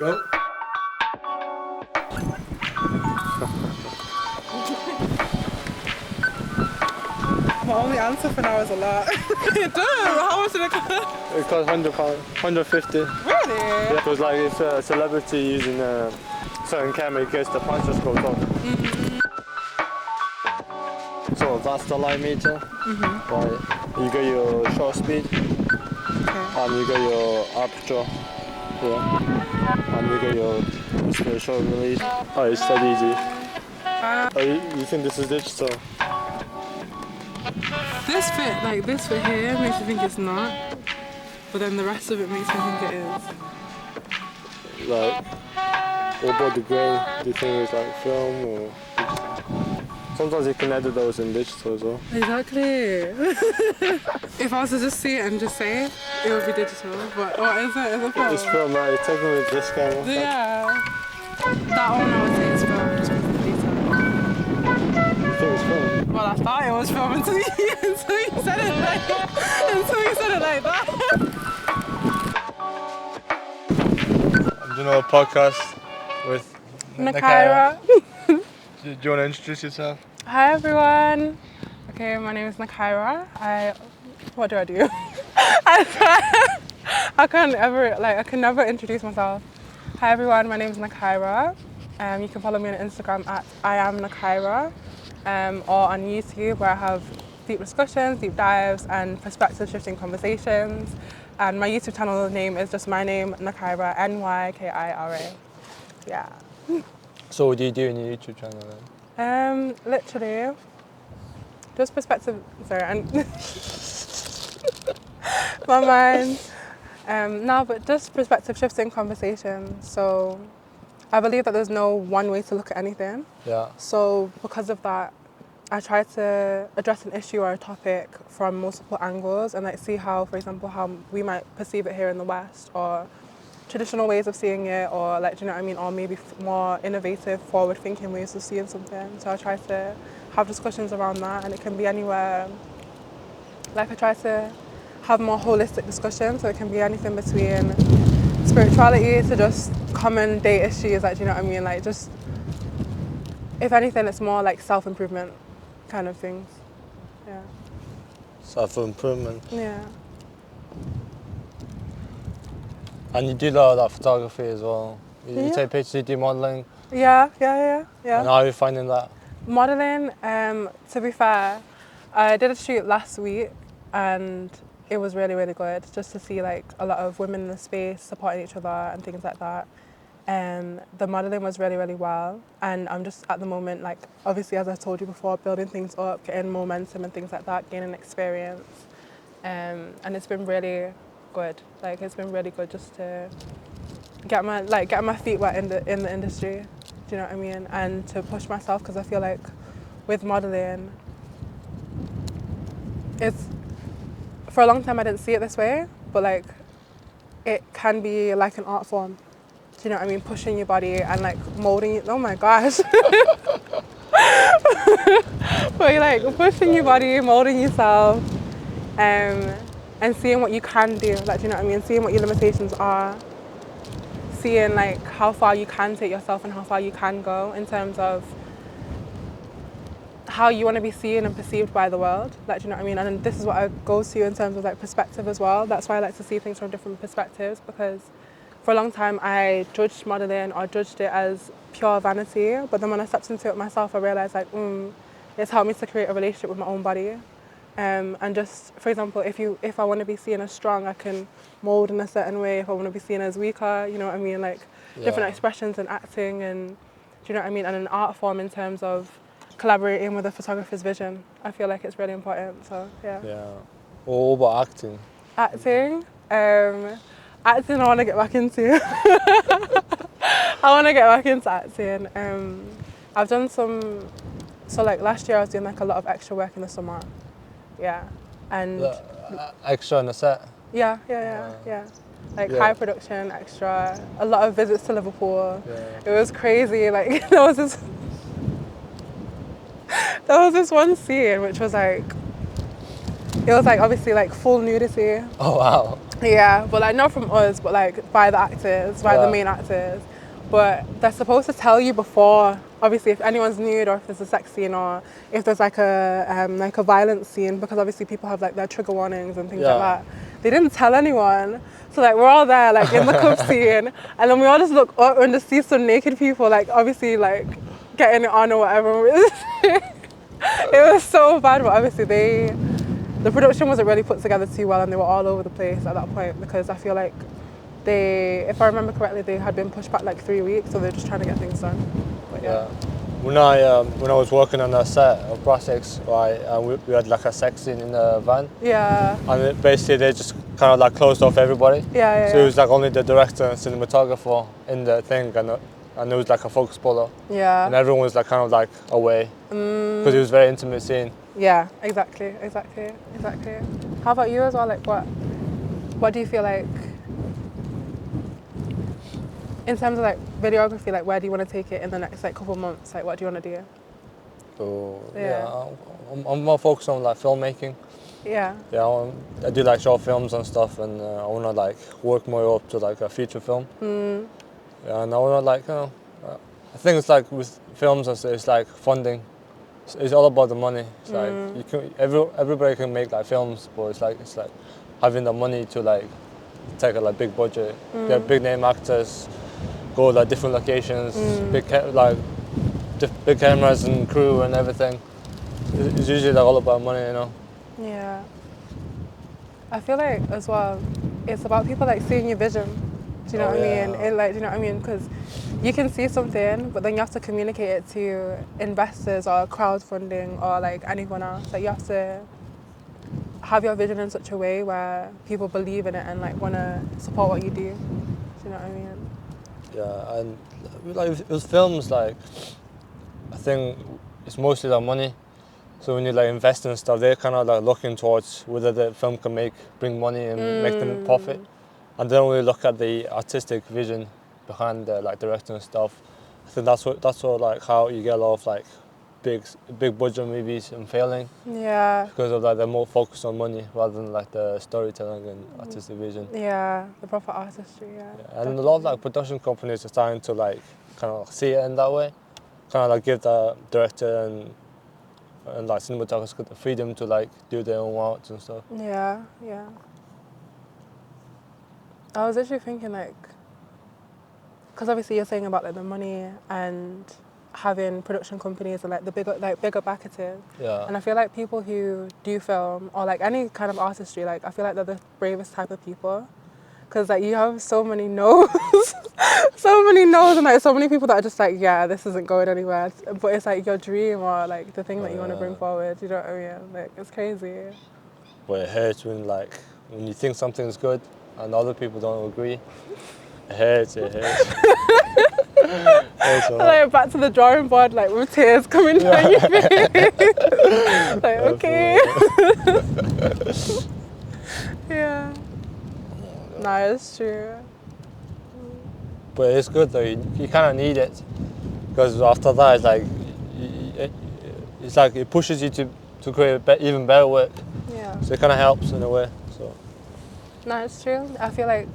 go. My only answer for now is a lot. It does. How much did it cost? It cost £100, 150. Really? Yeah, because like if a celebrity using a certain camera, it gets the price just goes up. So that's the light meter. Right. You got your shutter speed, and you got your aperture. Yeah. And you got your shutter release. Oh, it's that easy. Oh, you think this is digital? This bit here makes me think it's not, but then the rest of it makes me think it is. Like, what about the grain? Do you think it's like film or digital? Sometimes you can edit those in digital as well. Exactly. If I was to just see it and just say it, it would be digital. But what is it? Is it film? It's film, right? You're taking with this camera. Yeah. That one I would say is film, just with the detail. You think it's film? Well, I thought it was film until you said it like that. I'm doing a podcast with Nykira. Do you want to introduce yourself? Hi everyone. Okay, my name is Nykira. What do I do? I can never introduce myself. Hi everyone, my name is Nykira. You can follow me on Instagram at I am Nykira, or on YouTube where I have deep discussions, deep dives, and perspective shifting conversations. And my YouTube channel name is just my name, Nykira, Nykira. Yeah. So what do you do in your YouTube channel then? Literally, just perspective. Sorry, and my mind. No, but just perspective shifting conversations. So I believe that there's no one way to look at anything. Yeah. So because of that, I try to address an issue or a topic from multiple angles and like see how, for example, how we might perceive it here in the West, or traditional ways of seeing it, or like, do you know what I mean, or maybe more innovative, forward-thinking ways of seeing something. So I try to have discussions around that, and it can be anywhere. Like I try to have more holistic discussions, so it can be anything between spirituality to just common day issues, like, do you know what I mean, like just, if anything, it's more like self-improvement kind of things. Yeah. Self-improvement. Yeah. And you do a lot of photography as well. You take pictures, you do modelling. Yeah. And how are you finding that? Modelling, to be fair, I did a shoot last week and it was really, really good just to see like a lot of women in the space supporting each other and things like that. The modelling was really, really well, and I'm just at the moment, like obviously as I told you before, building things up, getting momentum and things like that, gaining experience, and it's been really good. Like it's been really good just to get my feet wet in the industry. Do you know what I mean? And to push myself, because I feel like with modelling, it's, for a long time I didn't see it this way, but like it can be like an art form. Do you know what I mean? Pushing your body and like molding it. Oh my gosh. But you're like pushing your body, molding yourself, and seeing what you can do. Like, do you know what I mean? Seeing what your limitations are. Seeing like how far you can take yourself and how far you can go in terms of how you want to be seen and perceived by the world. Like, do you know what I mean? And this is what I go to in terms of like perspective as well. That's why I like to see things from different perspectives, because for a long time I judged modelling or judged it as pure vanity, but then when I stepped into it myself I realised like it's helped me to create a relationship with my own body, and just, for example, if I want to be seen as strong, I can mould in a certain way. If I want to be seen as weaker, you know what I mean, like different expressions and acting, and do you know what I mean, and an art form in terms of collaborating with a photographer's vision. I feel like it's really important. So yeah. What about acting? Acting I want to get back into. I want to get back into acting. I've done some, so like last year I was doing like a lot of extra work in the summer. Yeah. And extra on the set? Yeah. Like high production, extra, a lot of visits to Liverpool. It was crazy. Like there was this one scene which was like, it was like obviously like full nudity. Oh wow. Yeah, but like not from us, but like by the actors, by the Yeah. main actors. But they're supposed to tell you before, obviously, if anyone's nude or if there's a sex scene or if there's like a violent scene, because obviously people have like their trigger warnings and things like Yeah. that. They didn't tell anyone, so like we're all there like in the club scene, and then we all just look up and just see some naked people like obviously like getting it on or whatever. It was so bad, but obviously the production wasn't really put together too well, and they were all over the place at that point because I feel like if I remember correctly, they had been pushed back like 3 weeks, so they're just trying to get things done. But Yeah. When I was working on the set of Brassix, right, we had like a sex scene in the van, Yeah. and basically they just kind of like closed off everybody. Yeah. So it was like only the director and cinematographer in the thing, and there was like a focus puller, Yeah. and everyone was like kind of like away because it was a very intimate scene. Yeah. Exactly. How about you as well? Like, what do you feel like? In terms of like videography, like where do you want to take it in the next like couple months? Like what do you want to do? So Yeah. I'm more focused on like filmmaking. Yeah. Yeah, I do like short films and stuff, and I want to like work more up to like a feature film. Yeah, and I want to like I think it's like with films and stuff, it's like funding. It's all about the money. It's like you can everybody can make like films, but it's like having the money to like take a like big budget, get big name actors, go like different locations, big cameras and crew and everything. It's usually like all about money, you know. Yeah. I feel like as well, it's about people like seeing your vision. Do you know what I mean? Do you know what I mean? Because you can see something, but then you have to communicate it to investors or crowdfunding or like anyone else. Like you have to have your vision in such a way where people believe in it and like want to support what you do. Do you know what I mean? Yeah, and like with films, like I think it's mostly the money. So when you like invest in stuff, they're kind of like looking towards whether the film can bring money and make them profit, and they don't really look at the artistic vision behind the like directing and stuff. I think that's what like how you get a lot of like big budget movies and failing. Yeah. Because of like they're more focused on money rather than like the storytelling and artistic vision. Yeah, the proper artistry. Yeah. And a lot of like production companies are starting to like kind of see it in that way, kind of like give the director and like cinematographers the freedom to like do their own arts and stuff. Yeah. I was actually thinking like, because obviously you're saying about like the money and having production companies and like the bigger backers. Yeah. And I feel like people who do film or like any kind of artistry, like I feel like they're the bravest type of people. Because like you have so many no's, and like so many people that are just like, yeah, this isn't going anywhere. But it's like your dream or like the thing that you want to bring forward. You know what I mean? Like it's crazy. But it hurts when you think something's good and other people don't agree. It hurts. It hurts a lot. Like back to the drawing board, like with tears coming down your face. Like okay. Yeah. No, it's true. But it's good though. You kind of need it because after that, it's like it pushes you to create even better work. Yeah. So it kind of helps in a way. So. No, it's true. I feel like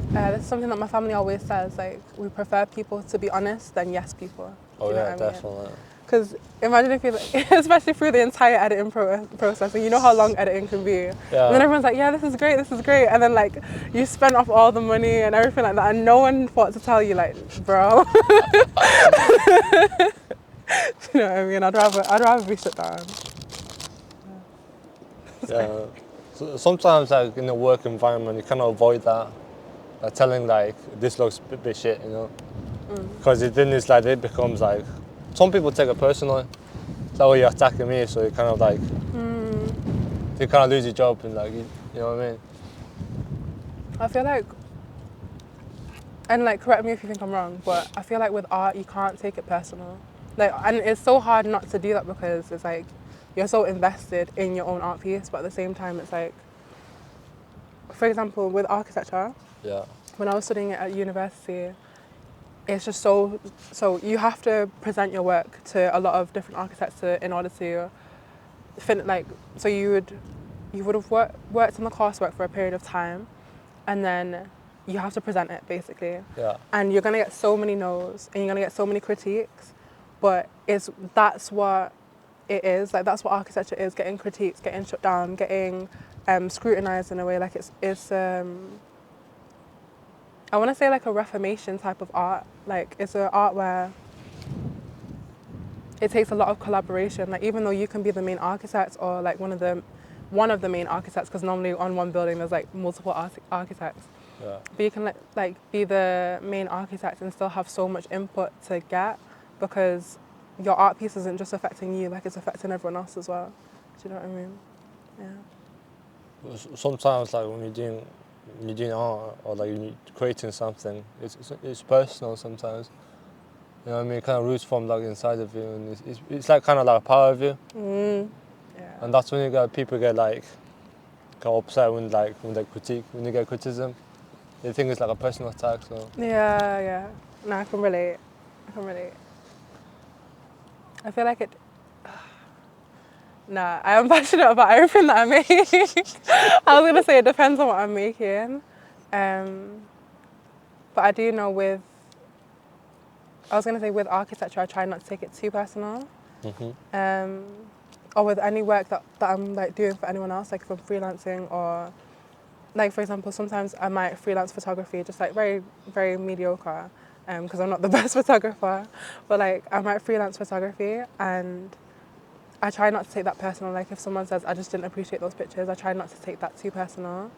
that's something that my family always says. Like we prefer people to be honest than yes people. Oh you know yeah, what I mean? definitely. Because imagine if you, like, especially through the entire editing process, and you know how long editing can be. Yeah. And then everyone's like, yeah, this is great, and then like you spend off all the money and everything like that, and no one thought to tell you, like, bro. You know what I mean? I'd rather be shut down. Yeah. So sometimes like in a work environment, you cannot avoid that. Like telling like this looks a bit shit, you know. Because then it's like it becomes like some people take it personally. It's like, oh, you're attacking me, so you kind of like you kind of lose your job and like you know what I mean. I feel like, and like correct me if you think I'm wrong, but I feel like with art you can't take it personal. Like, and it's so hard not to do that because it's like you're so invested in your own art piece, but at the same time it's like, for example, with architecture. Yeah. When I was studying it at university, it's just so you have to present your work to a lot of different architects in order to so you would you would have worked on the coursework for a period of time, and then you have to present it basically. Yeah. And you're gonna get so many no's, and you're gonna get so many critiques, but that's what it is. Like that's what architecture is: getting critiques, getting shut down, getting scrutinized in a way. Like it's I want to say like a reformation type of art. Like it's an art where it takes a lot of collaboration. Like even though you can be the main architect or like one of the main architects, because normally on one building there's like multiple architects. Yeah. But you can like be the main architect and still have so much input to get, because your art piece isn't just affecting you, like it's affecting everyone else as well. Do you know what I mean? Yeah. Sometimes like when you're doing art or like you're creating something, it's personal sometimes. You know what I mean? It kind of roots from like inside of you, and it's like kind of like a part of you. Yeah. And that's when people get upset when they get criticism. They think it's like a personal attack. So. Yeah. No, I can relate. I feel like it. Nah, I am passionate about everything that I make. I was gonna say it depends on what I'm making, but I do know with architecture, I try not to take it too personal. Mm-hmm. Or with any work that I'm like doing for anyone else, like if I'm freelancing, or like for example, sometimes I might freelance photography, just like very, very mediocre, because I'm not the best photographer, but like I might freelance photography, and I try not to take that personal. Like if someone says, I just didn't appreciate those pictures, I try not to take that too personal.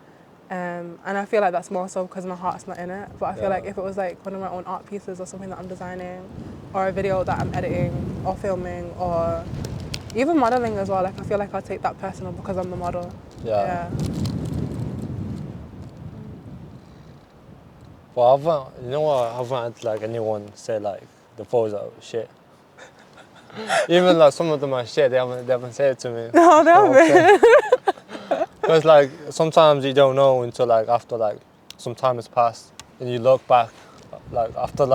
And I feel like that's more so because my heart's not in it. But I feel like if it was like one of my own art pieces or something that I'm designing, or a video that I'm editing or filming, or even modeling as well, like I feel like I'll take that personal because I'm the model. Yeah. Well, I haven't had like anyone say like the photos are shit. Even like some of them are shit, they haven't said it to me. No, they haven't. Because like sometimes you don't know until like after like some time has passed, and you look back, like after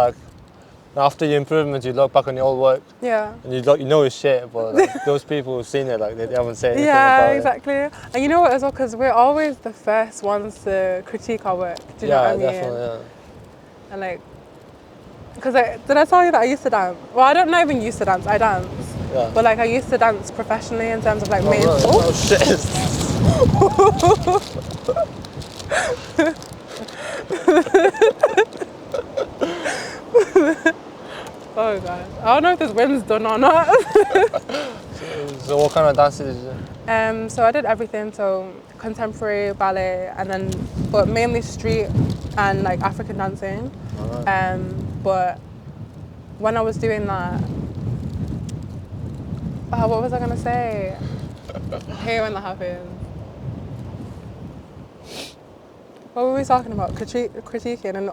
your improvements, you look back on your old work. Yeah. And you know it's shit, but like, those people who've seen it, like they haven't said anything Yeah, about exactly. it. And you know what as well, because we're always the first ones to critique our work. Do you know what I mean? Definitely, yeah. And like, because did I tell you that I used to dance? Well, I don't even used to dance, I dance. Yeah. But like I used to dance professionally in terms of like main. Really? Oh shit. Oh god. I don't know if this wind's done or not. So what kind of dances did you do? So I did everything, so contemporary, ballet, and then, but mainly street and like African dancing. Right. But when I was doing that, what was I gonna say? Hey, when that happened. What were we talking about? Critiquing and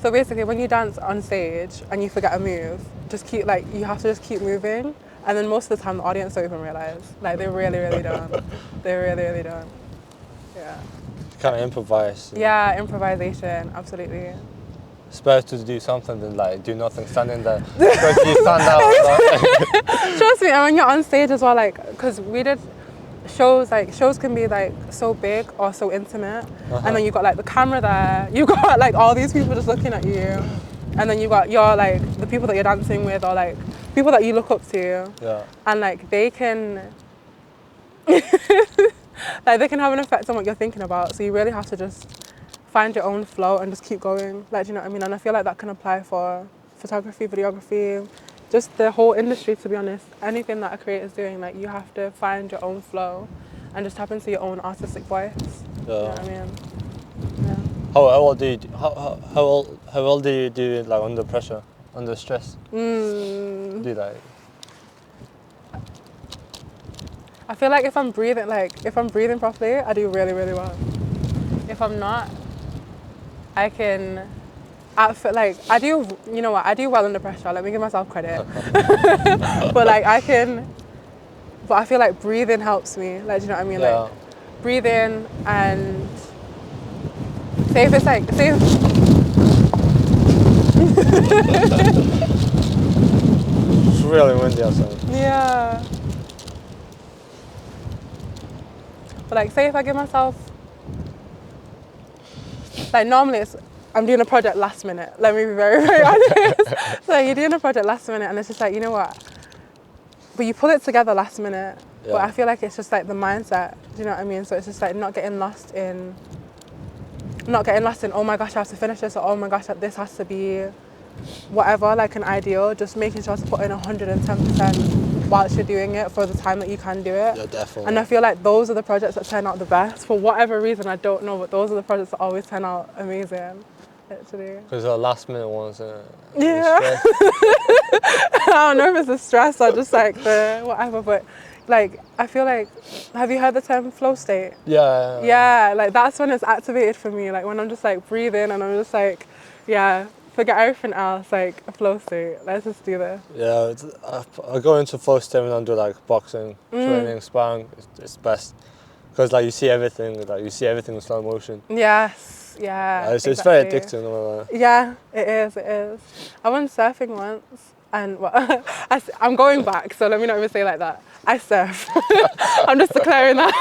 So basically, when you dance on stage and you forget a move, you have to just keep moving, and then most of the time the audience don't even realize. Like they really, really don't. They really, really don't. Yeah. Kind of improvise. Yeah, improvisation, absolutely. It's better to do something than like do nothing, standing there. Because you stand out. Trust me, and when you're on stage as well, like, because we did shows, like shows can be like so big or so intimate, and then you got like the camera there, you got like all these people just looking at you, and then you got your like the people that you're dancing with, or like people that you look up to, and like they can like they can have an effect on what you're thinking about. So you really have to just find your own flow and just keep going. Like, do you know what I mean? And I feel like that can apply for photography, videography, just the whole industry, to be honest. Anything that a creator's doing, like you have to find your own flow and just tap into your own artistic voice. You know what I mean? Yeah. How well do you do it like under pressure, under stress? Do you like? I feel like if I'm breathing properly, I do really, really well. If I'm not, I feel like I do, you know what, I do well under pressure. Let me give myself credit. But I feel like breathing helps me. Like, do you know what I mean? Yeah. Like breathing, and say if it's It's really windy outside. Yeah. But like, say if I give myself, like normally I'm doing a project last minute. Let me be very, very honest. So like, you're doing a project last minute and it's just like, you know what? But you pull it together last minute. Yeah. But I feel like it's just like the mindset. Do you know what I mean? So it's just like not getting lost in, oh my gosh, I have to finish this, or oh my gosh, this has to be whatever, like an ideal. Just making sure to put in 110% whilst you're doing it for the time that you can do it. Yeah, definitely. And I feel like those are the projects that turn out the best. For whatever reason, I don't know, but those are the projects that always turn out amazing. Literally. Because the last minute ones, yeah. I don't know if it's the stress or just like the whatever, but like I feel like, have you heard the term flow state? Yeah. Yeah, like that's when it's activated for me. Like when I'm just like breathing and I'm just like, yeah, forget everything else, like a flow state. Let's just do this. Yeah, I go into flow state when I do like boxing, training, sparring. It's best because like you see everything in slow motion. Yes. Yeah, It's exactly. very addicting. No matter. Yeah, it is. I went surfing once, and well, I'm going back, so let me not even say like that. I surf. I'm just declaring that.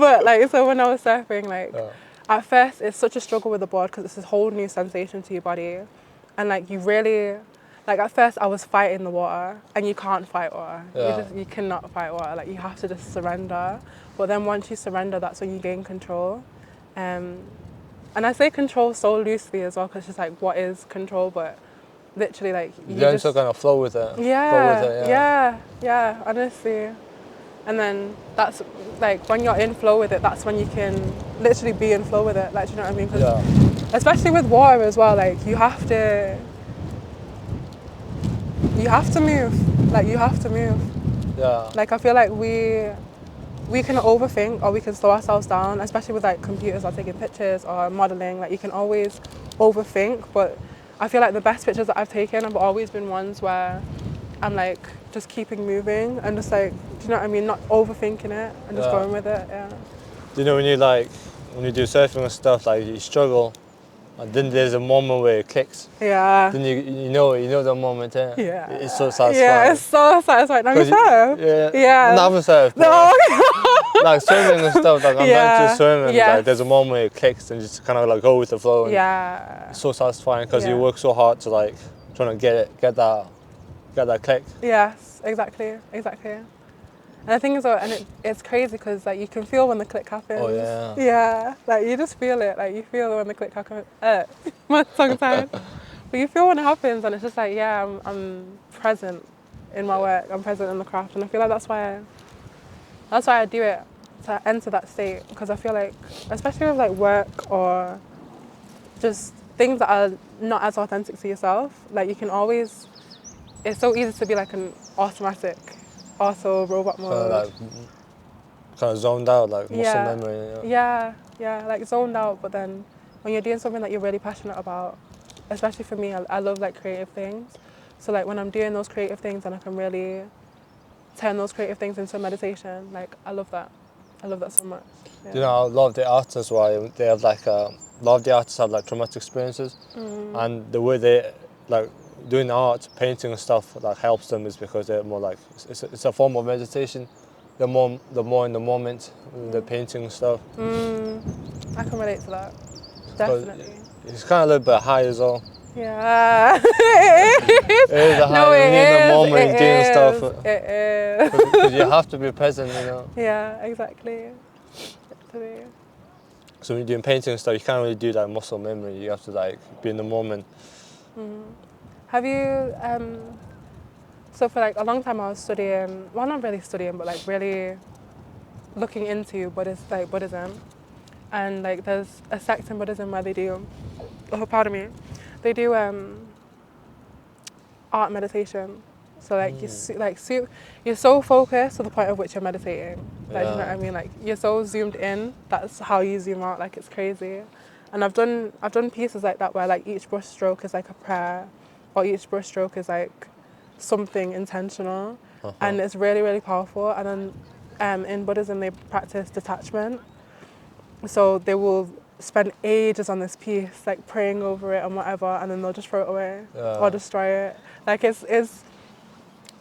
But like, so when I was surfing, like, at first it's such a struggle with the board because it's this whole new sensation to your body, and like you really, like at first I was fighting the water, and you can't fight water. Yeah. You cannot fight water. Like you have to just surrender. But then once you surrender, that's when you gain control. And I say control so loosely as well because it's just like, what is control? But literally, like you just kind of flow with it. Yeah, honestly. And then that's like when you're in flow with it, that's when you can literally be in flow with it. Like, do you know what I mean? 'Cause especially with water as well, like you have to move. Like you have to move. Yeah. Like I feel like we can overthink or we can slow ourselves down, especially with like computers or taking pictures or modeling. Like you can always overthink, but I feel like the best pictures that I've taken have always been ones where I'm like just keeping moving and just like, do you know what I mean? Not overthinking it and just going with it. Yeah. You know when you do surfing and stuff, like you struggle, and then there's a moment where it clicks. Yeah. Then you know the moment. Yeah. It's so satisfying. Yeah, it's so satisfying. Have you surfed? Yeah. I haven't surfed. No. Like swimming and stuff. Like I'm meant to swim, and Yes. like there's a moment where it clicks, and you just kind of like go with the flow. And Yeah. It's so satisfying because you work so hard to like trying to get that click. Yes, exactly. And the thing is, and it's crazy because like you can feel when the click happens. Oh yeah. Yeah, like you just feel it. Like you feel when the click happens. My tongue tied. But you feel when it happens, and it's just like, yeah, I'm present in my work. I'm present in the craft, and I feel like that's why I do it, to enter that state. Because I feel like, especially with like work or just things that are not as authentic to yourself, like you can always. It's so easy to be like an automatic. Also robot mode. Kind of zoned out, like muscle memory. Yeah, like zoned out. But then when you're doing something that you're really passionate about, especially for me, I love like creative things. So like when I'm doing those creative things and I can really turn those creative things into meditation, like I love that. I love that so much. Yeah. You know, a lot of the artists, why they have like a lot of the artists have like traumatic experiences, and the way they like doing art, painting and stuff like helps them is because they're more like it's a form of meditation. They're more in the moment, the painting and stuff. I can relate to that. Definitely. It's kind of a little bit high as well. Yeah. It is a high. No, when you're in the moment, it doing is. stuff. It is. Because you have to be present, you know. Yeah, exactly. So when you're doing painting and stuff, you can't really do that muscle memory. You have to like be in the moment. Have you, so for like a long time I was studying, well not really studying, but like really looking into Buddhism. And like there's a sect in Buddhism where they do, they do art meditation. So like you're so focused to the point of which you're meditating. Like, you know what I mean? Like you're so zoomed in, that's how you zoom out, like it's crazy. And I've done pieces like that where like each brush stroke is like a prayer, or each brush stroke is like something intentional, and it's really, really powerful. And then in Buddhism they practice detachment, so they will spend ages on this piece, like praying over it and whatever, and then they'll just throw it away or destroy it. Like it's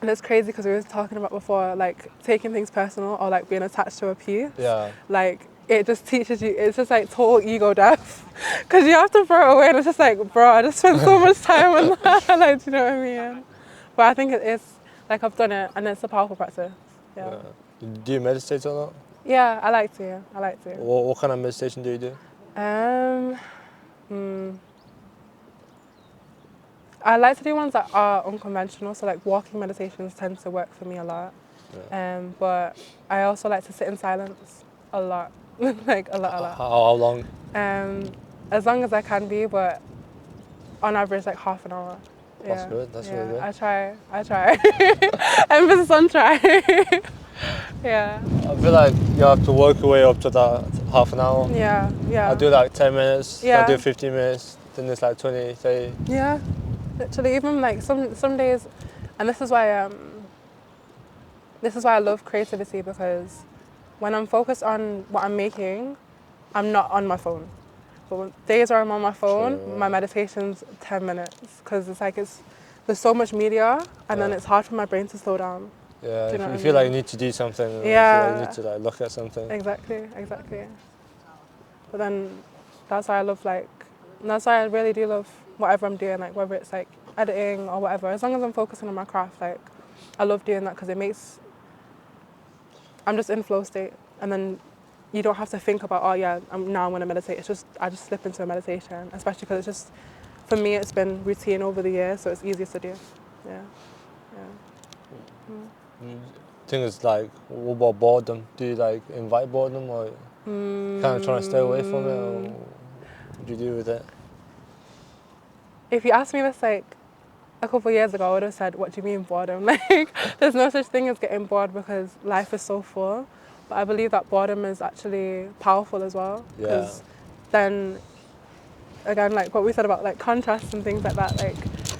And it's crazy because we were talking about before, like taking things personal or like being attached to a piece. Yeah. Like it just teaches you, it's just like total ego death. Because you have to throw it away and it's just like, bro, I just spent so much time on that. Like, do you know what I mean? But I think it is, like I've done it and it's a powerful practice. Yeah. Do you meditate or not? Yeah, I like to. I like to. What kind of meditation do you do? I like to do ones that are unconventional, so like walking meditations tend to work for me a lot. Yeah. But I also like to sit in silence a lot, like a lot. How long? As long as I can be, but on average like half an hour. That's good. That's really good. I try. Emphasis on try. Yeah. I feel like you have to work your way up to that half an hour. Yeah. I do like 10 minutes. Yeah. I do 15 minutes. Then it's like 20, 30. Yeah. Literally, even like some days, and this is why I love creativity, because when I'm focused on what I'm making, I'm not on my phone. But when days where I'm on my phone, my meditation's 10 minutes, because it's like there's so much media, and then it's hard for my brain to slow down. Yeah, Do you know if what you I feel like you mean? need to do something, or Yeah. you feel like you need to like look at something. Exactly. But then that's why I really do love whatever I'm doing, like whether it's like editing or whatever. As long as I'm focusing on my craft, like I love doing that because I'm just in flow state, and then you don't have to think about, oh yeah, I'm going to meditate. It's just, I just slip into a meditation, especially because it's just, for me, it's been routine over the years, so it's easier to do. Yeah. Thing is like, what about boredom? Do you like invite boredom, or kind of trying to stay away from it, or what do you do with it? If you asked me this like a couple of years ago, I would have said, what do you mean boredom? Like, there's no such thing as getting bored because life is so full. But I believe that boredom is actually powerful as well. Because then, again, like what we said about like contrasts and things like that, like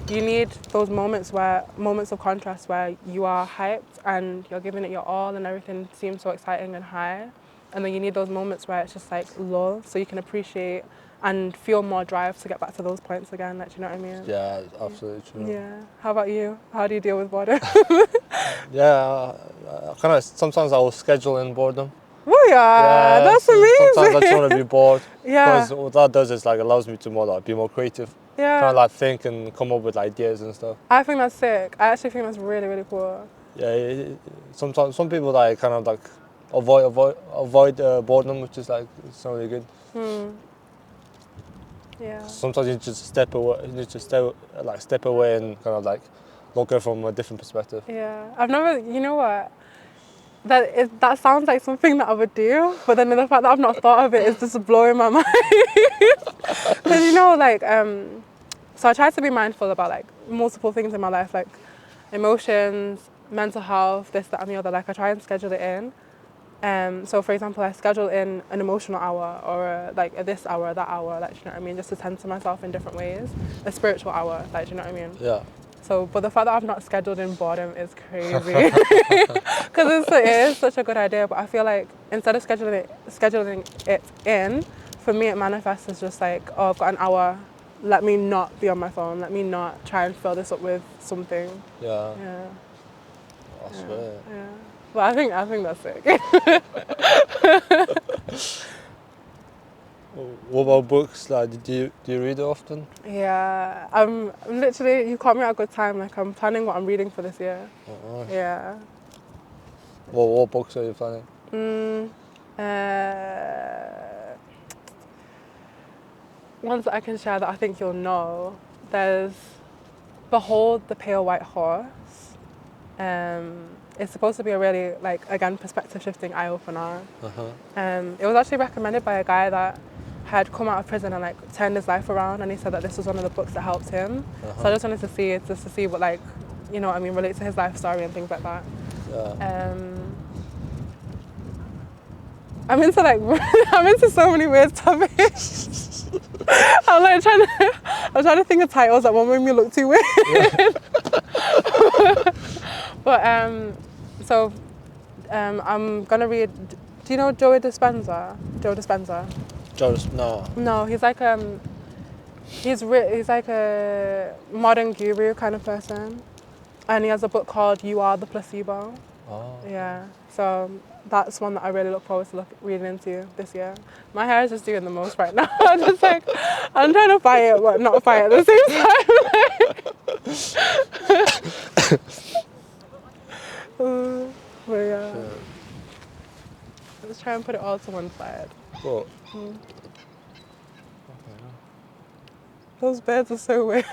you need those moments of contrast where you are hyped and you're giving it your all and everything seems so exciting and high. And then you need those moments where it's just like lull, so you can appreciate and feel more drive to get back to those points again, like, do you know what I mean? Yeah, absolutely true. Yeah. How about you? How do you deal with boredom? Yeah, kind of, sometimes I will schedule in boredom. Oh yeah, that's amazing. Sometimes I just want to be bored. Yeah. Because what that does is like allows me to be more creative. Yeah. Kind of like think and come up with ideas and stuff. I think that's sick. I actually think that's really, really cool. Yeah, sometimes some people like kind of like avoid boredom, which is like, it's not really good. Yeah. Sometimes you just step away. You need to step away and kind of like look at it from a different perspective. Yeah. I've never. You know what? That sounds like something that I would do, but then the fact that I've not thought of it is just blowing my mind. Because you know, like, so I try to be mindful about like multiple things in my life, like emotions, mental health, this, that, and the other. Like I try and schedule it in. So for example, I schedule in an emotional hour or like this hour, that hour, like, do you know what I mean? Just to tend to myself in different ways. A spiritual hour, like, do you know what I mean? Yeah. So, but the fact that I've not scheduled in boredom is crazy. Because it is such a good idea, but I feel like instead of scheduling it in, for me it manifests as just like, oh, I've got an hour, let me not be on my phone, let me not try and fill this up with something. Yeah. Yeah. I swear. Yeah. But I think that's sick. What about books? Like, do you read often? Yeah. I'm literally, you caught me at a good time. Like I'm planning what I'm reading for this year. Oh, nice. Yeah. What books are you planning? Ones that I can share that I think you'll know. There's Behold the Pale White Horse. It's supposed to be a really, like, again, perspective shifting eye opener. It was actually recommended by a guy that had come out of prison and like turned his life around, and he said that this was one of the books that helped him. So I just wanted to see it, just to see what, like, you know what I mean, relate to his life story and things like that. Yeah. I'm into so many weird topics. I'm trying to think of titles that won't make me look too weird. But I'm gonna read. Do you know Joe Dispenza? No. No, he's like he's like a modern guru kind of person. And he has a book called You Are the Placebo. Oh. Yeah, so that's one that I really look forward to reading into this year. My hair is just doing the most right now. I'm just like, I'm trying to fight it, but not fight at the same time. But yeah. Sure. Let's try and put it all to one side. Cool. Those birds are so weird.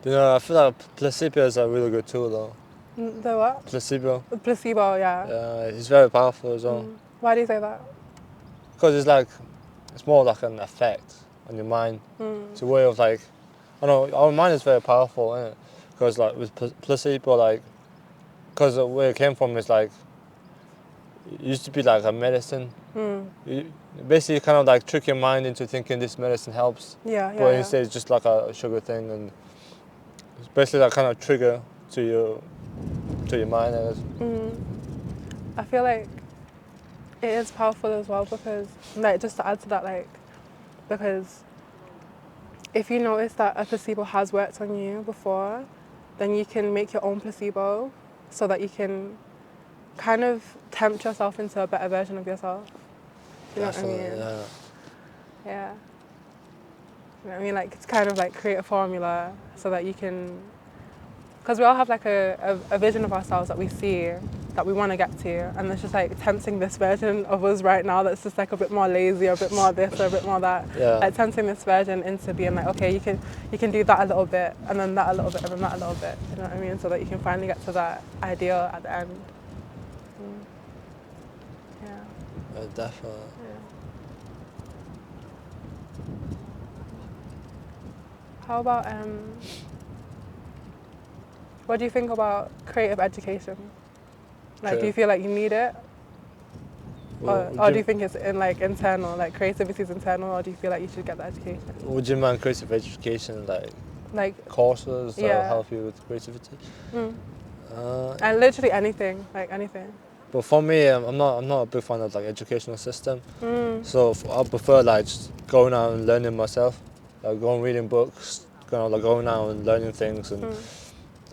You know, I feel like placebo is a really good tool though. The what? Placebo. The placebo, yeah. Yeah, it's very powerful as well. Why do you say that? Because it's more like an effect on your mind. It's a way of like, I don't know, our mind is very powerful, isn't it? Because like with placebo, like, because where it came from is like, it used to be like a medicine. You basically kind of like trick your mind into thinking this medicine helps. Yeah. But instead it's just like a sugar thing, and it's basically like kind of trigger to your mind. I feel like it is powerful as well because, like, just to add to that, like, because if you notice that a placebo has worked on you before, then you can make your own placebo so that you can kind of tempt yourself into a better version of yourself. You know what I mean? Yeah. Yeah. You know what I mean? Like, it's kind of like create a formula so that you can, because we all have like a vision of ourselves that we see, that we want to get to, and it's just like tempting this version of us right now that's just like a bit more lazy, or a bit more this, or a bit more that. Yeah. Like tempting this version into being like, okay, you can do that a little bit, and then that a little bit, and then that a little bit. You know what I mean? So that you can finally get to that ideal at the end. Yeah. Definitely. Yeah. How about what do you think about creative education? Like, do you feel like you need it? Or do you think it's internal, like creativity is internal, or do you feel like you should get the education? Would you mind creative education, like courses that help you with creativity? And literally anything, like anything. But for me, I'm not a big fan of like educational system. So I prefer like just going out and learning myself, like going reading books, going out and learning things, and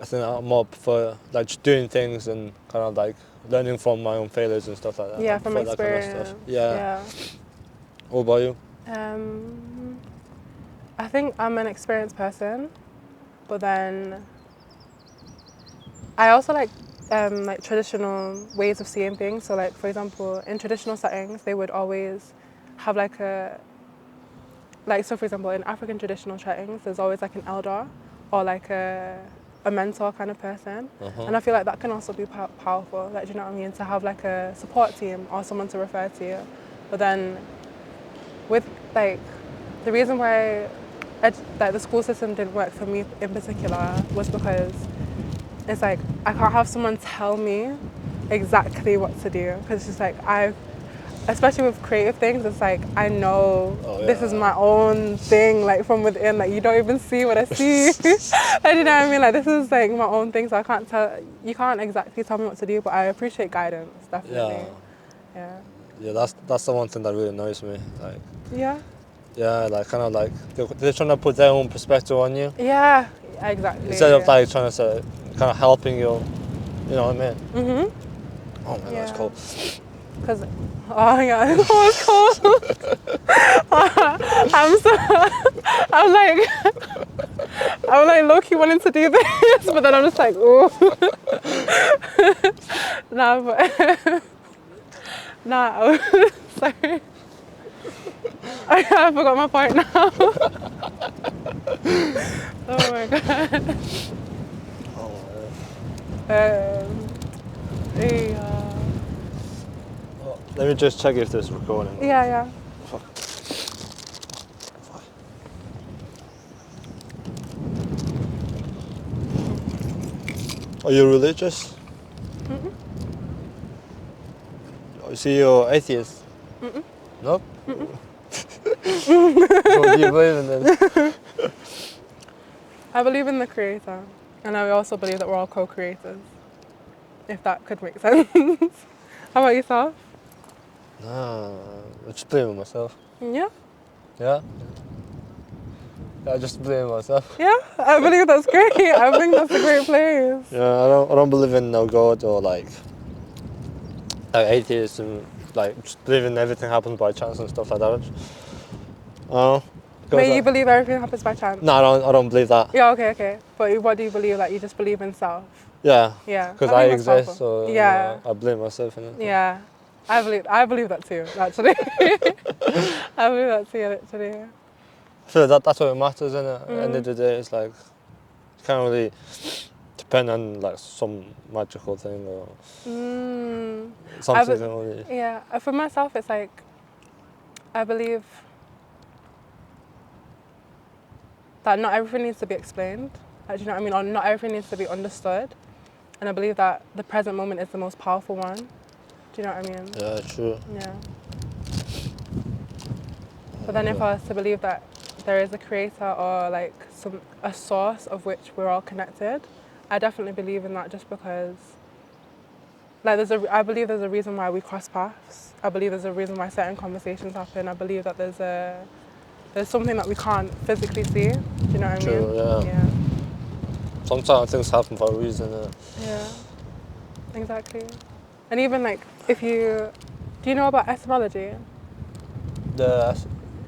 I think I more prefer like just doing things and kind of like learning from my own failures and stuff like that. Yeah, from experience. Kind of stuff. Yeah. What about you? I think I'm an experienced person, but then I also like traditional ways of seeing things. So like, for example, in traditional settings, they would always have so for example, in African traditional settings, there's always like an elder or like a mentor kind of person. And I feel like that can also be powerful, like, do you know what I mean? To have like a support team or someone to refer to. But then with like, the reason why the school system didn't work for me in particular was because it's like, I can't have someone tell me exactly what to do, because it's just like, especially with creative things, it's like, I know this is my own thing, like from within, like you don't even see what I see. Like, you know what I mean? Like, this is like my own thing, so I can't you can't exactly tell me what to do, but I appreciate guidance, definitely. Yeah. Yeah, that's the one thing that really annoys me. Like. Yeah. Yeah, like kind of like they're trying to put their own perspective on you. Yeah, exactly. Instead of like trying to say, kind of helping you, you know what I mean? Oh man, that's cold. Because, oh yeah, it's cold. I'm like low-key wanting to do this, but then I'm just like, ooh. Sorry. I forgot my point now. Oh my god. Let me just check if there's recording. Yeah. Fuck. Are you religious? So you're atheist? Nope. So what do you believe in then? I believe in the creator, and I also believe that we're all co-creators, if that could make sense. How about yourself? Nah, I just believe in myself. Yeah? Yeah? I just blame myself. Yeah, I believe that's great. I think that's a great place. Yeah, I don't believe in no God or like atheism, like just believing everything happens by chance and stuff like that. May you believe everything happens by chance? No, I don't believe that. Yeah, okay. But what do you believe? Like, you just believe in self? Yeah. Yeah. Because I I think that's exist, powerful. so Yeah. I blame myself in it. Yeah. I believe that too, actually. I believe that too, actually. I feel like that's what matters, isn't it? At the end of Mm. the day, it's like, you can't really depend on like some magical thing or something. Only. Yeah. For myself, it's like, I believe that not everything needs to be explained. Like, do you know what I mean? Or not everything needs to be understood. And I believe that the present moment is the most powerful one. Do you know what I mean? Yeah, true. Yeah. But then if I was to believe that there is a creator or like a source of which we're all connected, I definitely believe in that, just because like I believe there's a reason why we cross paths. I believe there's a reason why certain conversations happen. I believe that there's something that we can't physically see. Do you know what I mean? True, yeah. Sometimes things happen for a reason. Yeah, exactly. And even like do you know about etymology? The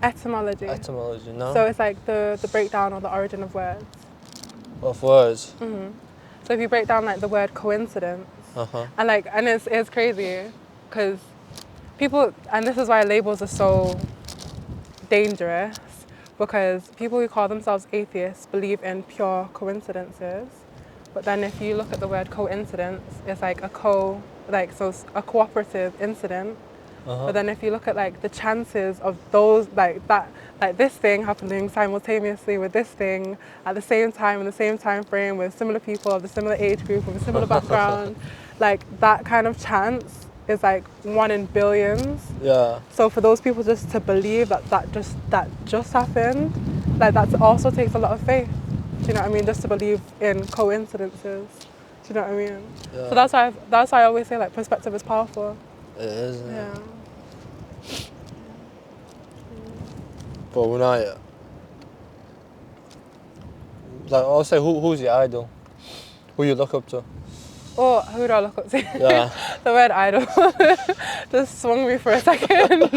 Etymology. etymology, no? So it's like the breakdown or the origin of words. Of words? Mm-hmm. So if you break down like the word coincidence, and it's crazy, because people, and this is why labels are so dangerous, because people who call themselves atheists believe in pure coincidences. But then if you look at the word coincidence, it's like so it's a cooperative incident. But then if you look at like the chances of those like this thing happening simultaneously with this thing at the same time in the same time frame with similar people of the similar age group with a similar background, like that kind of chance is like 1 in billions. Yeah. So for those people just to believe that just happened, like that also takes a lot of faith. Do you know what I mean? Just to believe in coincidences. Do you know what I mean? Yeah. So that's why I always say like perspective is powerful. It is. Yeah. But when I'll say, who's your idol? Who you look up to? Oh, who do I look up to? Yeah. The word idol just swung me for a second.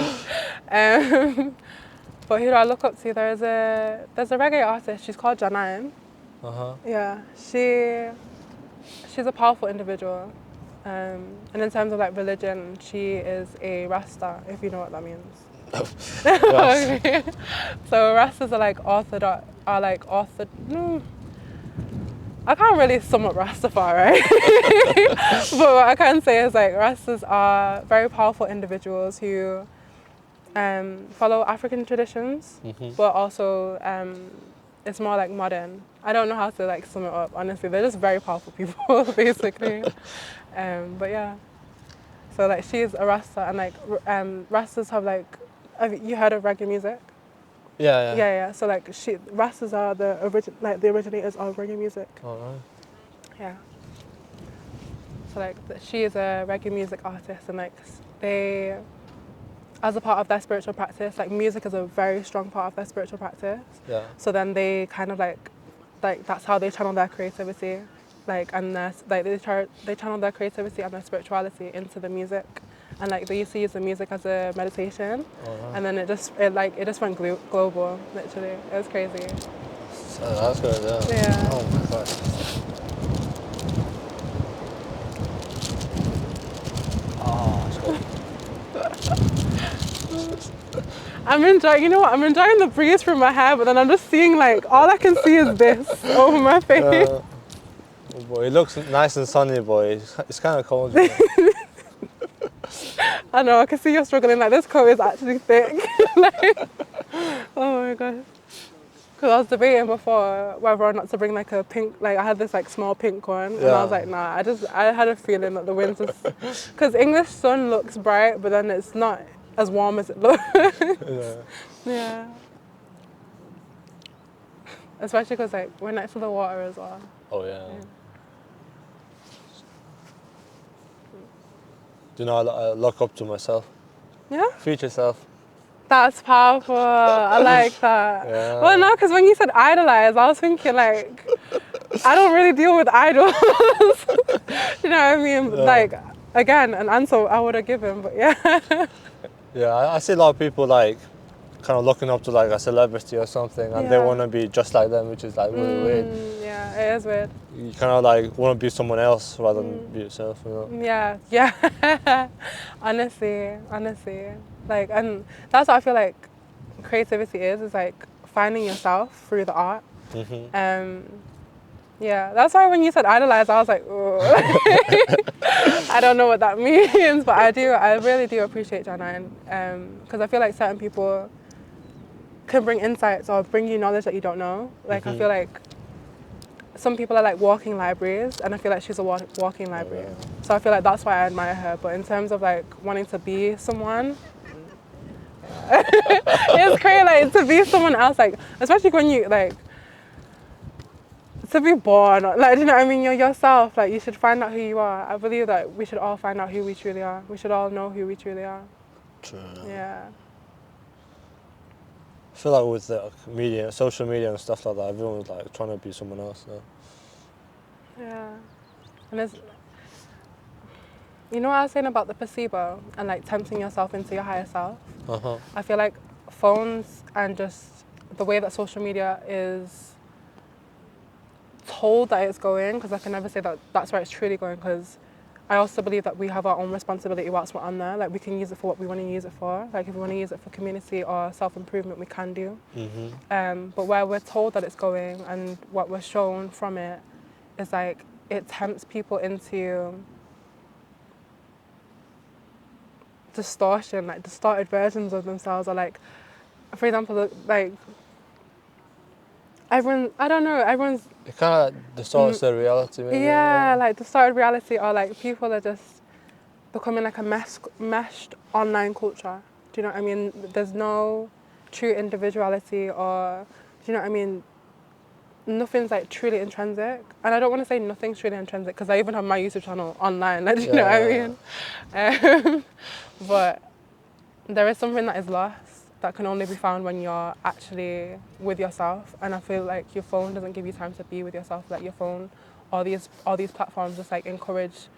But who do I look up to? There's a reggae artist. She's called Jama. Yeah, she's a powerful individual. And in terms of like religion, she is a Rasta, if you know what that means. Okay. So Rastas are like orthodox, I can't really sum up Rastafari, but what I can say is like Rastas are very powerful individuals who follow African traditions, but also it's more like modern. I don't know how to like sum it up, honestly. They're just very powerful people, basically. But yeah, so like she's a Rasta, and like Rastas have you heard of reggae music? Yeah. So like Rastas are the originators of reggae music. Oh, right. Yeah. So like she is a reggae music artist, and like they, as a part of their spiritual practice, like music is a very strong part of their spiritual practice. Yeah. So then they kind of like that's how they channel their creativity, they channel their creativity and their spirituality into the music, and like they used to use the music as a meditation, and then it just went global, literally. It was crazy. So that's good, yeah. Yeah. Oh my god. I'm enjoying the breeze through my hair, but then I'm just seeing like, all I can see is this over my face. Oh boy, it looks nice and sunny, boy. It's kind of cold. I know, I can see you're struggling, like this coat is actually thick. Like, oh my god. Because I was debating before whether or not to bring like a pink, like I had this like small pink one, and I was like, nah, I had a feeling that the wind's just, because English sun looks bright, but then it's not as warm as it looks. Yeah. Especially because like we're next to the water as well. Oh yeah. Do you know, I look up to myself. Yeah? Future self. That's powerful. I like that. Yeah. Well, no, because when you said idolize, I was thinking like, I don't really deal with idols. You know what I mean? Yeah. Like, again, an answer I would have given, but yeah. Yeah, I see a lot of people like kind of looking up to like a celebrity or something, and they Yeah. want to be just like them, which is like really weird. Yeah, it is weird. You kind of like want to be someone else rather than be yourself, you know? Yeah. honestly. Like, and that's what I feel like creativity is like finding yourself through the art. Yeah, that's why when you said idolize, I was like, oh. I don't know what that means, but I really do appreciate Jana, because I feel like certain people can bring insights or bring you knowledge that you don't know. Like, I feel like some people are like walking libraries, and I feel like she's a walking library. So I feel like that's why I admire her. But in terms of like wanting to be someone, it's crazy, like to be someone else, like especially when you like to be born, like, you know what I mean, you're yourself, like you should find out who you are. I believe that we should all find out who we truly are. We should all know who we truly are. True. Yeah. I feel like with the media, social media and stuff like that, everyone's like trying to be someone else now. Yeah. And it's, you know what I was saying about the placebo and like tempting yourself into your higher self? I feel like phones and just the way that social media is told that it's going, because I can never say that that's where it's truly going, because I also believe that we have our own responsibility whilst we're on there. Like, we can use it for what we want to use it for. Like, if we want to use it for community or self-improvement, we can do. But where we're told that it's going and what we're shown from it is like, it tempts people into distortion, like distorted versions of themselves, or like, for example, like everyone's It kind of distorts their reality, maybe. yeah, like distorted reality, or like people are just becoming like a meshed online culture. Do you know what I mean? There's no true individuality, or do you know what I mean? Nothing's like truly intrinsic, and I don't want to say nothing's truly intrinsic because I even have my YouTube channel online. Like, do you know what I mean? But there is something that is lost that can only be found when you're actually with yourself, and I feel like your phone doesn't give you time to be with yourself. Like, your phone, all these platforms just like encourage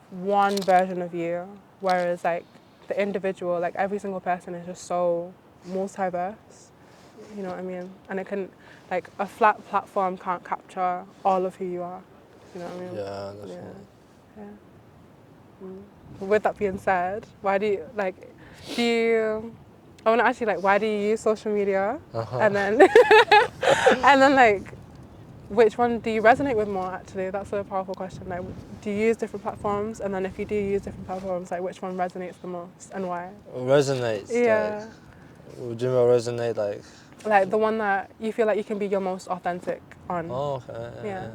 one version of you, whereas like the individual, like every single person is just so multiverse. You know what I mean? And it can, like, a flat platform can't capture all of who you are. You know what I mean? Yeah, definitely. Yeah. With that being said, why do you, I want to ask you, like, why do you use social media? And then, and then, like, which one do you resonate with more, actually? That's a powerful question. Like, do you use different platforms? And then if you do use different platforms, like, which one resonates the most and why? Resonates? Yeah. Like, would you mean resonate, like? Like, the one that you feel like you can be your most authentic on. Oh, okay. Yeah.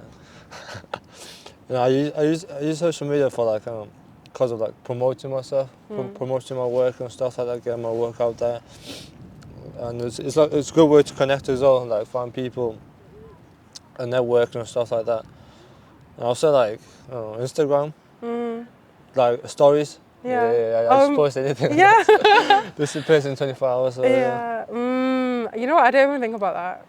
You know, I use social media for like because of like promoting myself, promoting my work and stuff like that, getting my work out there. And it's a good way to connect as well, like find people and network and stuff like that. And also like, I don't know, Instagram, like stories. Yeah. I just post anything. Yeah. Disappears in 24 hours. So, yeah. You know what? I didn't even think about that.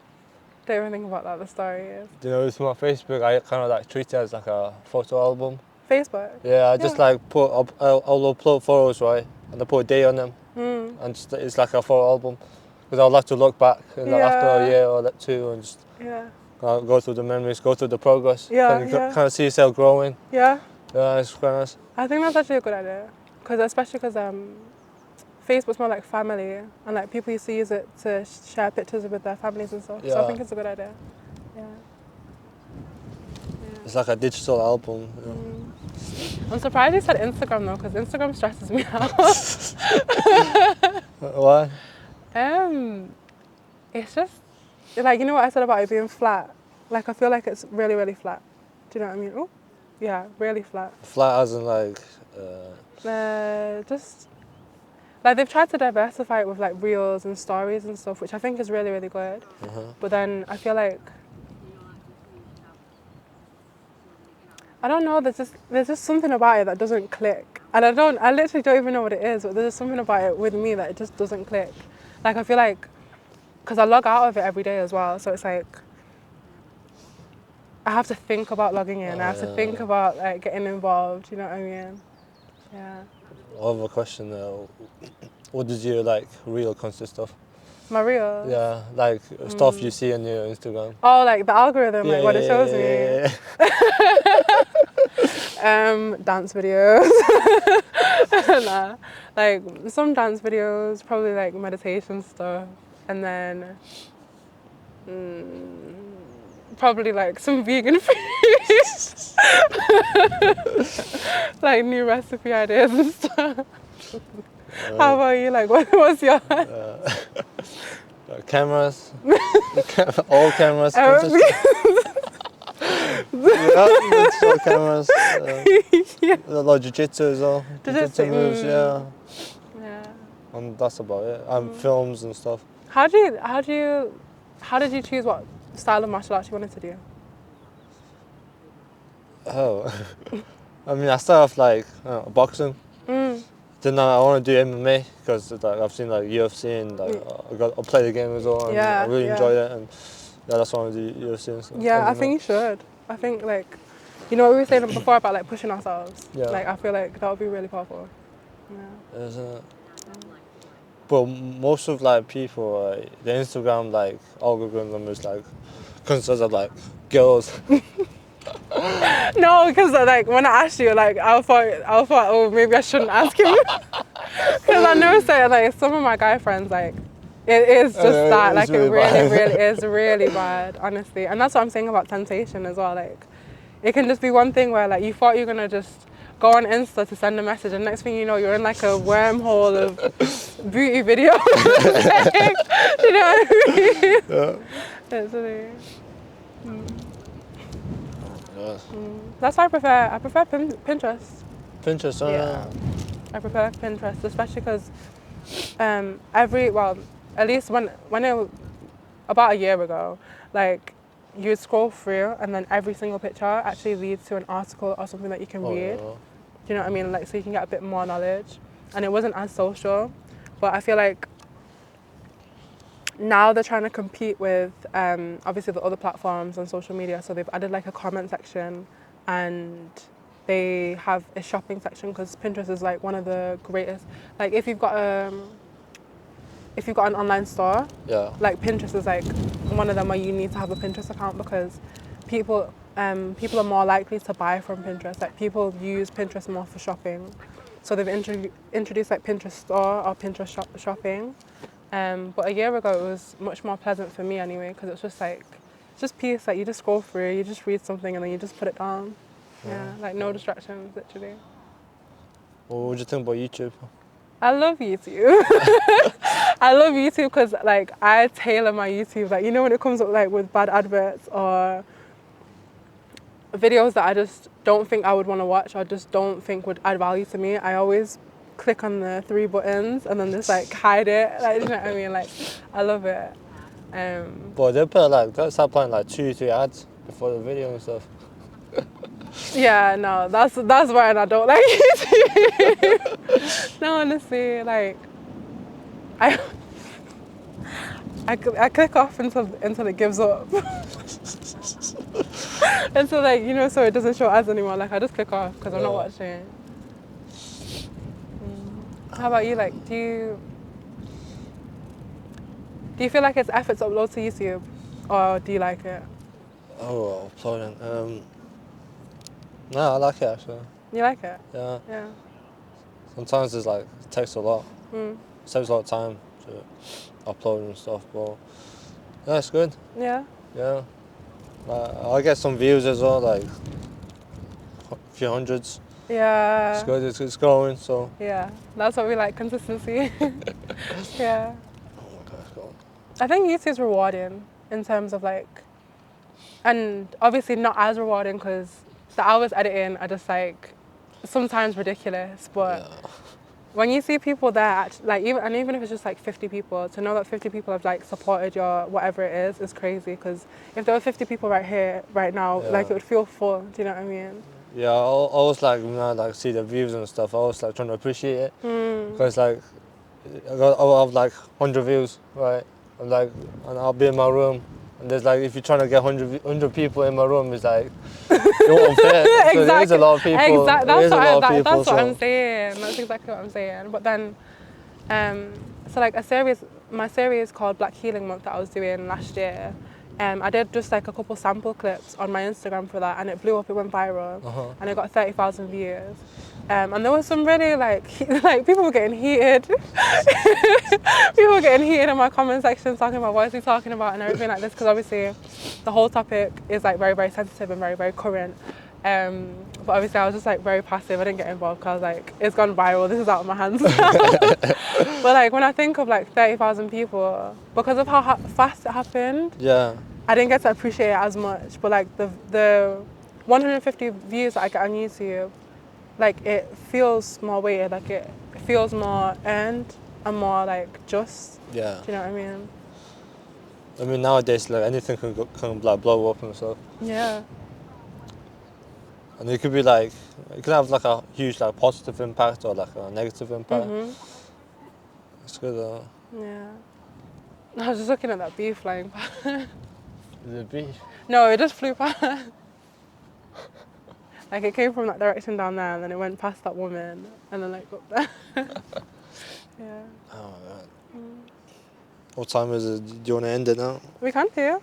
The story is. You know, it's my Facebook. I kind of like treat it as like a photo album. Facebook? Yeah, I just like I'll upload photos, right, and I put a date on them, and just, it's like a photo album, because I'd like to look back and like, after a year or two and just go through the memories, go through the progress, kind of see yourself growing. Yeah, it's quite nice. I think that's actually a good idea, especially because Facebook's more like family, and like people used to use it to share pictures with their families and stuff. So I think it's a good idea. Yeah. It's like a digital album. You know? I'm surprised you said Instagram though, because Instagram stresses me out. Why? It's just like, you know what I said about it being flat. Like, I feel like it's really, really flat. Do you know what I mean? Oh, yeah, really flat. Flat as in like. Just like they've tried to diversify it with like reels and stories and stuff, which I think is really, really good. But then I feel like, I don't know, there's just something about it that doesn't click. And I literally don't even know what it is, but there's just something about it with me that it just doesn't click. Like I feel like, because I log out of it every day as well, so it's like I have to think about logging in. I have to think about like getting involved. You know what I mean? Yeah. I have a question. What does your like reel consist of? My reels. Yeah, like stuff you see on your Instagram. Oh, like the algorithm, like what it shows me. Dance videos. Nah, like some dance videos, probably like meditation stuff, and then probably like some vegan food, like new recipe ideas and stuff. How about you? Like, what's your? Cameras, all cameras. Yeah, that's all cameras. Yeah. A lot of jiu-jitsu as well. Jiu-jitsu moves, yeah. Yeah. And that's about it. And films and stuff. How did you choose what style of martial arts you wanted to do? Oh, I mean, I started off like boxing. Then I want to do MMA because like, I've seen like UFC and like I play the game as well and I really enjoyed it, and that's why I want to do UFC and stuff. Yeah, I think you should. I think like, you know what we were saying before about like pushing ourselves. Yeah. Like I feel like that would be really powerful. Yeah. Isn't it? But most of like people, the Instagram like algorithm is like consists of like girls. No, because like when I asked you, like I thought, oh, maybe I shouldn't ask him. Because I know, say like some of my guy friends, like it is just that, like really it really is really bad, honestly. And that's what I'm saying about temptation as well. Like it can just be one thing where like you thought you were gonna just go on Insta to send a message, and next thing you know, you're in like a wormhole of beauty videos. Like, you know what I mean? Yeah. Literally. That's why I prefer Pinterest. Pinterest, yeah. I prefer Pinterest, especially because at least when it about a year ago, like you would scroll through and then every single picture actually leads to an article or something that you can read. Do you know what I mean? Like so you can get a bit more knowledge, and it wasn't as social, but I feel like now they're trying to compete with obviously the other platforms on social media, so they've added like a comment section and they have a shopping section, because Pinterest is like one of the greatest, like if you've got an online store, like Pinterest is like one of them where you need to have a Pinterest account, because people are more likely to buy from Pinterest. Like people use Pinterest more for shopping, so they've introduced like Pinterest store or Pinterest shopping. But a year ago it was much more pleasant for me anyway, because it's just like, it's just peace, like you just scroll through, you just read something and then you just put it down. Yeah, like no distractions, literally. Well, what do you think about YouTube? I love YouTube. I love YouTube because like I tailor my YouTube. Like, you know, when it comes up like with bad adverts or videos that I just don't think I would want to watch or just don't think would add value to me, I always click on the 3 buttons and then just like hide it. Like, you know what I mean? Like, I love it. But they start playing like 2-3 ads before the video and stuff. Yeah, no, that's why I don't like YouTube. No, honestly, like I click off until it gives up. Until like, you know, so it doesn't show ads anymore. Like I just click off because I'm not watching. How about you? Like, do you feel like it's effort to upload to YouTube, or do you like it? Oh, uploading. No, I like it actually. You like it? Yeah. Yeah. Sometimes it's like it takes a lot. Saves a lot of time to upload and stuff, but yeah, it's good. Yeah. Yeah. I get some views as well, like a few hundreds. Yeah. It's good. It's growing, so. Yeah, that's what we like, consistency. Yeah. Oh my God, it's going. I think YouTube's rewarding in terms of like, and obviously not as rewarding because the hours editing are just like sometimes ridiculous, but when you see people there, like even if it's just like 50 people, to know that 50 people have like supported your whatever it is crazy, because if there were 50 people right here, right now, like it would feel full, do you know what I mean? Yeah, I always like, when I like see the views and stuff, I always like trying to appreciate it, because like I'll have like 100 views, right? And I'll be in my room, and there's like, if you're trying to get 100 people in my room, it's like, it won't fit. Exactly. So there is a lot of people. That's what I'm saying. That's exactly what I'm saying. But then, so like my series called Black Healing Month that I was doing last year, I did just like a couple sample clips on my Instagram for that, and it blew up. It went viral, and it got 30,000 views. And there was some really like people were getting heated. People were getting heated in my comment section talking about what is he talking about and everything like this, because obviously the whole topic is like very, very sensitive and very, very current. But obviously I was just like very passive. I didn't get involved because I was like, it's gone viral, this is out of my hands. But like when I think of like 30,000 people, because of how fast it happened, Yeah. I didn't get to appreciate it as much. But like the 150 views that I get on YouTube, like it feels more weighted, like it feels more earned and more like just. Yeah. Do you know what I mean? I mean, nowadays, like anything can like blow up and stuff. Yeah. And it could be like, it can have like a huge like positive impact or like a negative impact. It's good. Yeah. I was just looking at that bee flying past. Is it beef? No, it just flew past. Like it came from that direction down there, and then it went past that woman, and then like up there. Yeah. Oh my god. What time is it? Do you want to end it now? We can do.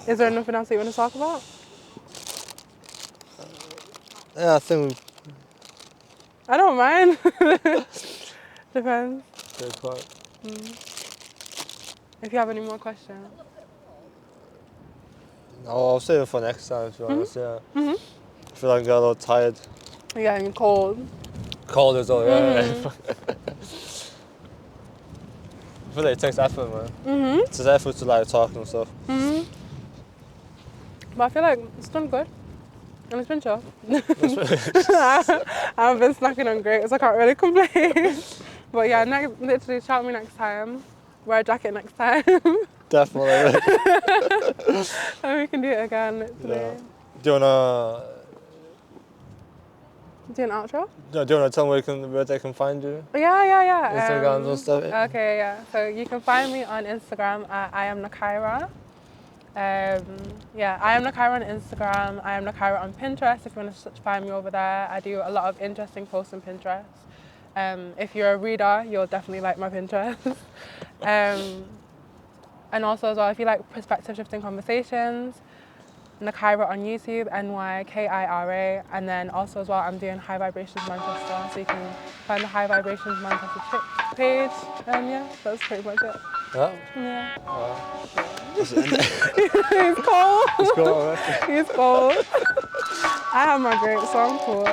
Is there nothing else that you want to talk about? Yeah, I think I don't mind. Depends. we're quite. If you have any more questions. I'll save it for next time, to be honest. Yeah. I feel like I got a little tired. You're getting cold. Cold as well, yeah. I feel like it takes effort, man. It takes effort to like talk and stuff. But I feel like it's done good. And it's been chill. I've been snacking on grapes, I can't really complain. But yeah, literally shout me next time. Wear a jacket next time. Definitely. And we can do it again, literally. Yeah. Do you wanna? Do an outro? Do you wanna tell them where they can find you? Yeah. Instagrams and stuff. Okay, yeah. So you can find me on Instagram at I am Nykira. I am Nykira on Instagram. I am Nykira on Pinterest. If you want to find me over there, I do a lot of interesting posts on Pinterest. If you're a reader, you'll definitely like my Pinterest. And also as well, if you like perspective shifting conversations, Nykira on YouTube, Nykira. And then also as well, I'm doing High Vibrations Manchester, so you can find the High Vibrations Manchester page. Yeah, that's pretty much it. Yeah. He's cold. It's cool, right? He's cold. I have my grapes, so I'm cool.